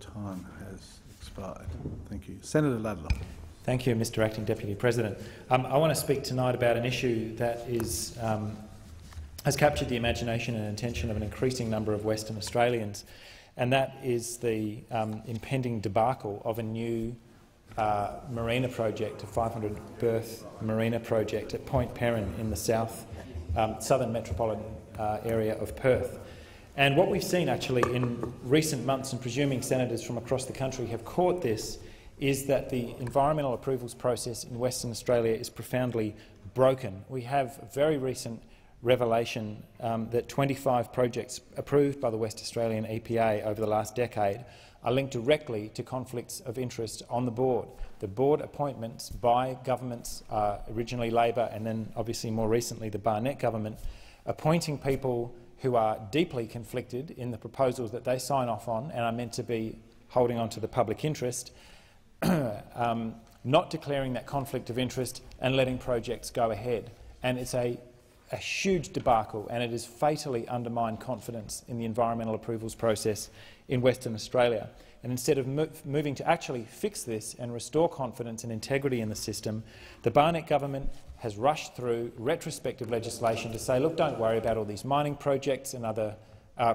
time has expired. Thank you. Senator Ludlow. Thank you, Mr Acting Deputy President. I want to speak tonight about an issue that has captured the imagination and attention of an increasing number of Western Australians, and that is the impending debacle of a new marina project, a 500-berth marina project at Point Peron in the southern metropolitan area of Perth. And what we've seen actually in recent months, and presuming senators from across the country have caught this, is that the environmental approvals process in Western Australia is profoundly broken. We have a very recent revelation that 25 projects approved by the West Australian EPA over the last decade are linked directly to conflicts of interest on the board. The board appointments by governments, originally Labor and then obviously more recently the Barnett government, appointing people who are deeply conflicted in the proposals that they sign off on and are meant to be holding on to the public interest, not declaring that conflict of interest and letting projects go ahead. And it's a huge debacle, and it has fatally undermined confidence in the environmental approvals process in Western Australia. And instead of moving to actually fix this and restore confidence and integrity in the system, the Barnett government has rushed through retrospective legislation to say, look, don't worry about all these mining projects and other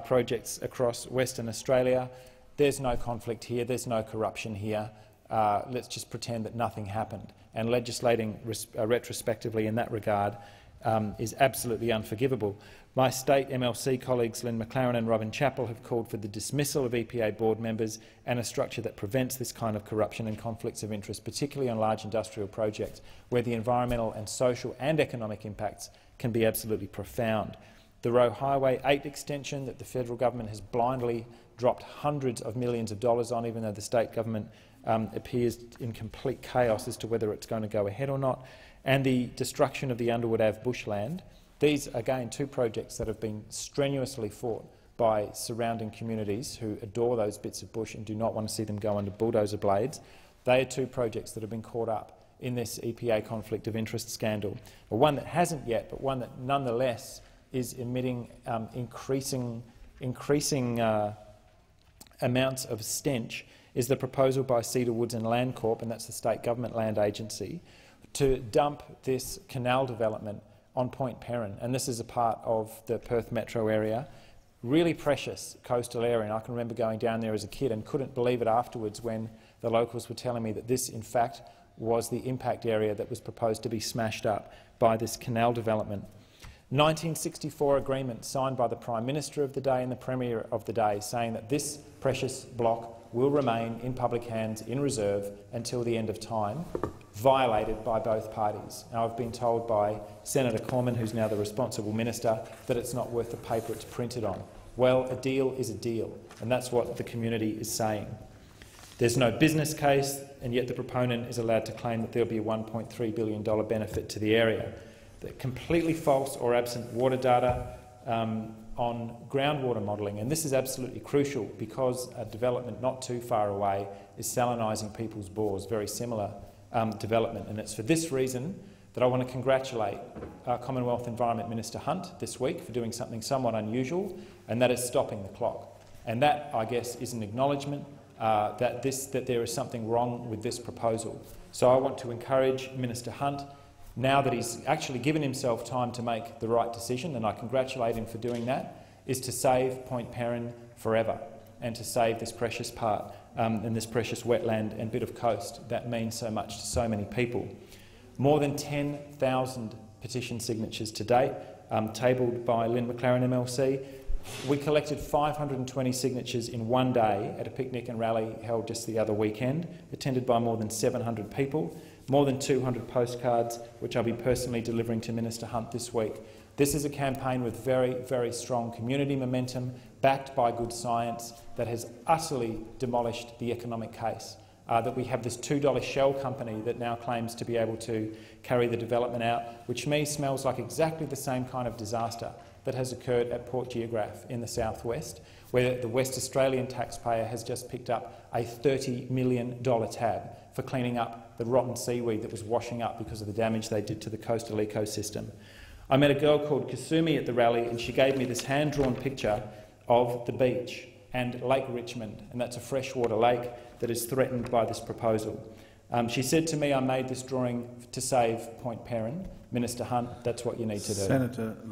projects across Western Australia. There's no conflict here, there's no corruption here. Let's just pretend that nothing happened. And legislating retrospectively in that regard is absolutely unforgivable. My state MLC colleagues Lynn McLaren and Robin Chappell have called for the dismissal of EPA board members and a structure that prevents this kind of corruption and conflicts of interest, particularly on large industrial projects where the environmental and social and economic impacts can be absolutely profound. The Roe Highway 8 extension that the federal government has blindly dropped hundreds of millions of dollars on, even though the state government appears in complete chaos as to whether it's going to go ahead or not, and the destruction of the Underwood Ave bushland. These, again, two projects that have been strenuously fought by surrounding communities who adore those bits of bush and do not want to see them go under bulldozer blades. They are two projects that have been caught up in this EPA conflict of interest scandal. Well, one that hasn't yet, but one that nonetheless is emitting increasing amounts of stench, is the proposal by Cedar Woods and Land Corp, and that's the state government land agency, to dump this canal development on Point Peron. And this is a part of the Perth metro area, really precious coastal area. And I can remember going down there as a kid and couldn't believe it afterwards when the locals were telling me that this, in fact, was the impact area that was proposed to be smashed up by this canal development. 1964 agreement signed by the Prime Minister of the day and the Premier of the day, saying that this precious block will remain in public hands in reserve until the end of time, violated by both parties. Now, I've been told by Senator Cormann, who's now the responsible minister, that it's not worth the paper it's printed on. Well, a deal is a deal, and that's what the community is saying. There's no business case, and yet the proponent is allowed to claim that there'll be a $1.3 billion benefit to the area. The completely false or absent water data on groundwater modelling, and this is absolutely crucial because a development not too far away is salinising people's bores, very similar development. And it's for this reason that I want to congratulate Commonwealth Environment Minister Hunt this week for doing something somewhat unusual, and that is stopping the clock. And that, I guess, is an acknowledgement that there is something wrong with this proposal. So I want to encourage Minister Hunt, now that he's actually given himself time to make the right decision, and I congratulate him for doing that, is to save Point Peron forever and to save this precious part and this precious wetland and bit of coast that means so much to so many people. More than 10,000 petition signatures to date, tabled by Lynn McLaren MLC. We collected 520 signatures in one day at a picnic and rally held just the other weekend, attended by more than 700 people. More than 200 postcards, which I'll be personally delivering to Minister Hunt this week. This is a campaign with very, very strong community momentum, backed by good science, that has utterly demolished the economic case. That we have this $2 shell company that now claims to be able to carry the development out, which to me smells like exactly the same kind of disaster that has occurred at Port Geograph in the southwest, where the West Australian taxpayer has just picked up a $30 million tab for cleaning up the rotten seaweed that was washing up because of the damage they did to the coastal ecosystem. I met a girl called Kasumi at the rally, and she gave me this hand-drawn picture of the beach. and Lake Richmond, and that's a freshwater lake that is threatened by this proposal. She said to me, I made this drawing to save Point Peron. Minister Hunt, that's what you need to do. Senator